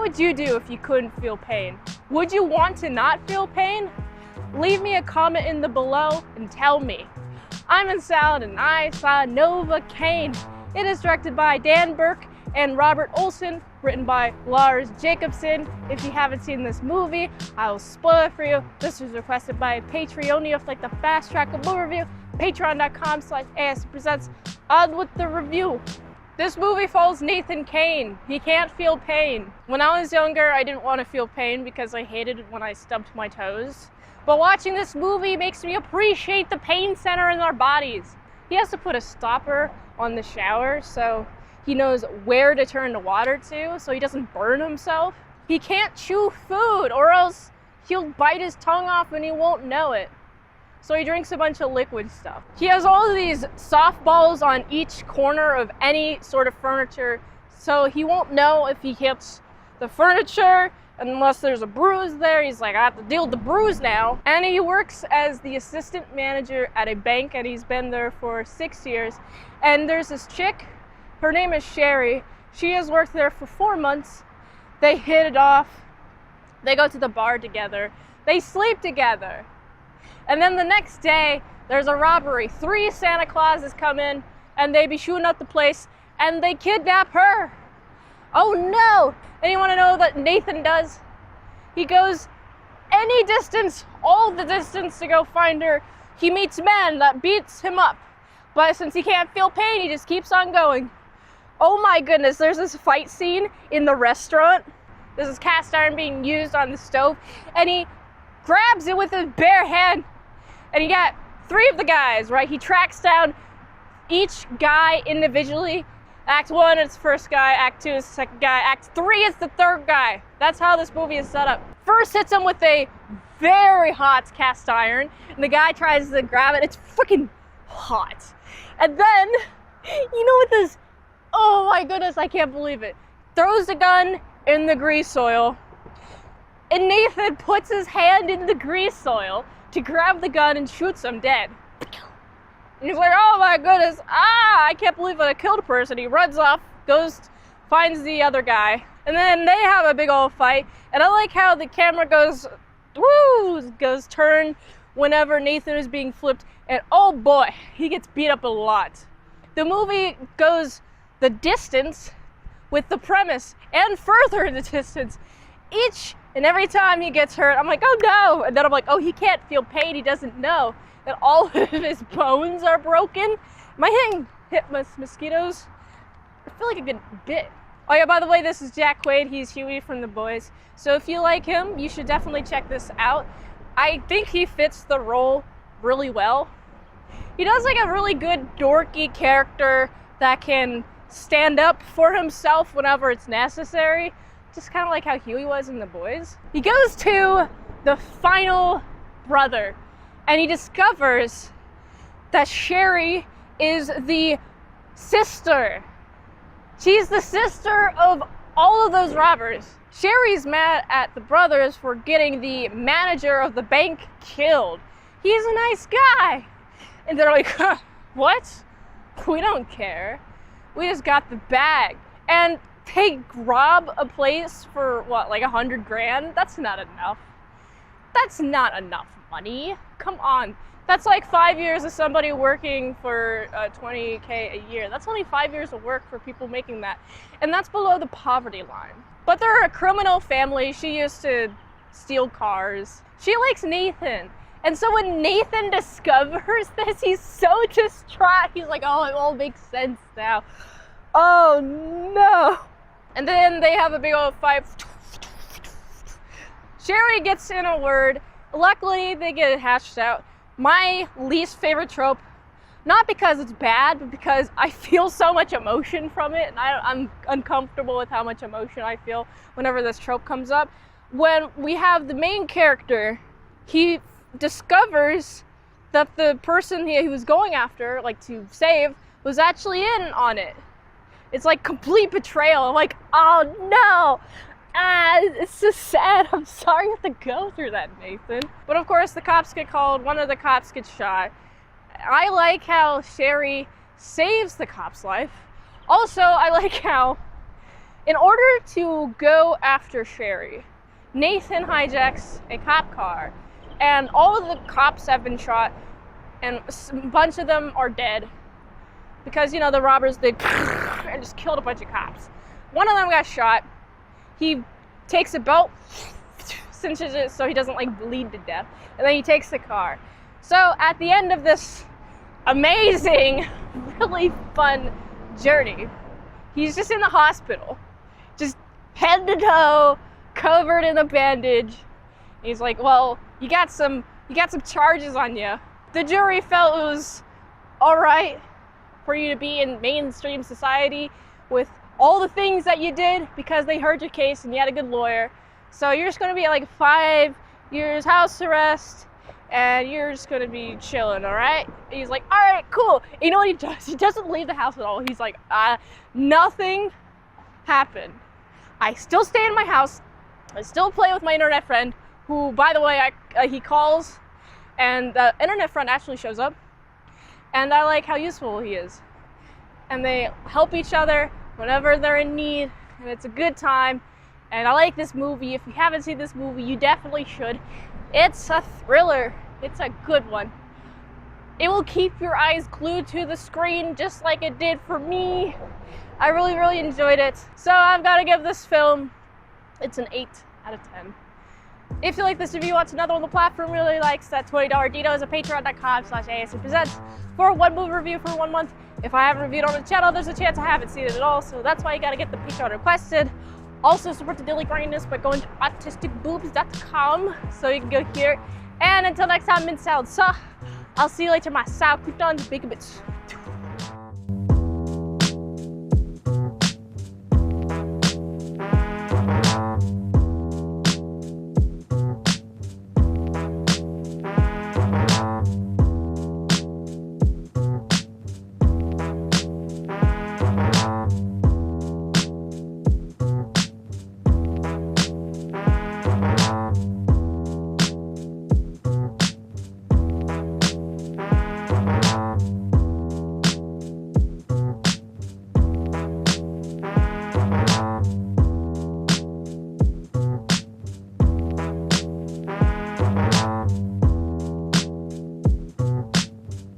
would you do if you couldn't feel pain? Would you want to not feel pain? Leave me a comment in the below and tell me. I'm in Salad and I Saw Novacaine. It is directed by Dan Burke and Robert Olson, written by Lars Jacobson. If you haven't seen this movie, I will spoil it for you. This was requested by Patreon, if like the fast track of movie review, patreon.com/ASEPresents. On with the review. This movie follows Nathan Caine. He can't feel pain. When I was younger, I didn't want to feel pain because I hated it when I stubbed my toes. But watching this movie makes me appreciate the pain center in our bodies. He has to put a stopper on the shower so he knows where to turn the water to so he doesn't burn himself. He can't chew food or else he'll bite his tongue off and he won't know it. So he drinks a bunch of liquid stuff. He has all of these softballs on each corner of any sort of furniture, so he won't know if he hits the furniture unless there's a bruise there. He's like, I have to deal with the bruise now. And he works as the assistant manager at a bank, and he's been there for 6 years. And there's this chick, her name is Sherry. She has worked there for 4 months. They hit it off. They go to the bar together. They sleep together. And then the next day, there's a robbery. 3 Santa Clauses come in, and they be shooting up the place, and they kidnap her. Oh no! And you want to know what Nathan does? He goes any distance, all the distance to go find her. He meets men that beats him up. But since he can't feel pain, he just keeps on going. Oh my goodness, there's this fight scene in the restaurant. There's this cast iron being used on the stove, and he grabs it with his bare hand. And you got 3 of the guys, right? He tracks down each guy individually. Act 1 is the first guy, Act 2 is the second guy, Act 3 is the third guy. That's how this movie is set up. First hits him with a very hot cast iron, and the guy tries to grab it. It's freaking hot. And then, you know what this, oh my goodness, I can't believe it. Throws the gun in the grease oil, and Nathan puts his hand in the grease oil to grab the gun and shoots him dead. And he's like, oh my goodness, I can't believe I killed a person. He runs off, goes, finds the other guy, and then they have a big old fight. And I like how the camera goes, goes turn whenever Nathan is being flipped, and oh boy, he gets beat up a lot. The movie goes the distance with the premise, and further the distance. Each and every time he gets hurt, I'm like, oh no! And then I'm like, oh, he can't feel pain, he doesn't know that all of his bones are broken. Am I getting hit by mosquitoes? I feel like a good bit. Oh yeah, by the way, this is Jack Quaid. He's Huey from The Boys. So if you like him, you should definitely check this out. I think he fits the role really well. He does like a really good dorky character that can stand up for himself whenever it's necessary. Just kind of like how Huey was in The Boys. He goes to the final brother, and he discovers that Sherry is the sister. She's the sister of all of those robbers. Sherry's mad at the brothers for getting the manager of the bank killed. He's a nice guy. And they're like, huh, what? We don't care. We just got the bag. And they rob a place for what, like 100 grand? That's not enough. That's not enough money. Come on. That's like 5 years of somebody working for $20K a year. That's only 5 years of work for people making that. And that's below the poverty line. But they're a criminal family. She used to steal cars. She likes Nathan. And so when Nathan discovers this, he's so distraught. He's like, oh, it all makes sense now. Oh no. And then they have a big old fight. Sherry gets in a word. Luckily, they get it hashed out. My least favorite trope, not because it's bad, but because I feel so much emotion from it, and I'm uncomfortable with how much emotion I feel whenever this trope comes up. When we have the main character, he discovers that the person he was going after, like to save, was actually in on it. It's like complete betrayal. I'm like, oh no! It's just sad. I'm sorry you have to go through that, Nathan. But of course, the cops get called. One of the cops gets shot. I like how Sherry saves the cop's life. Also, I like how In order to go after Sherry, Nathan hijacks a cop car, and all of the cops have been shot, and a bunch of them are dead because, you know, the robbers, they and just killed a bunch of cops. One of them got shot. He takes a belt, cinches it so he doesn't like bleed to death, and then he takes the car. So at the end of this amazing, really fun journey, he's just in the hospital, just head to toe, covered in a bandage. He's like, well, you got some charges on you. The jury felt it was all right for you to be in mainstream society with all the things that you did because they heard your case and you had a good lawyer. So you're just gonna be like 5 years house arrest and you're just gonna be chilling, all right? And he's like, all right, cool. You know what he does? He doesn't leave the house at all. He's like, nothing happened. I still stay in my house. I still play with my internet friend, who, by the way, he calls, and the internet friend actually shows up, and I like how useful he is. And they help each other whenever they're in need, and it's a good time. And I like this movie. If you haven't seen this movie, you definitely should. It's a thriller. It's a good one. It will keep your eyes glued to the screen just like it did for me. I really, really enjoyed it. So I've got to give this film, it's an 8 out of 10. If you like this review, want another one the platform really likes, that $20 Dito is at patreon.com/ASEPresents for one movie review for 1 month. If I haven't reviewed on the channel, there's a chance I haven't seen it at all, so that's why you gotta get the Patreon requested. Also support the daily grindness by going to autisticboobs.com so you can go here. And until next time, mint salad saw. I'll see you later, my sour croutons, big bits.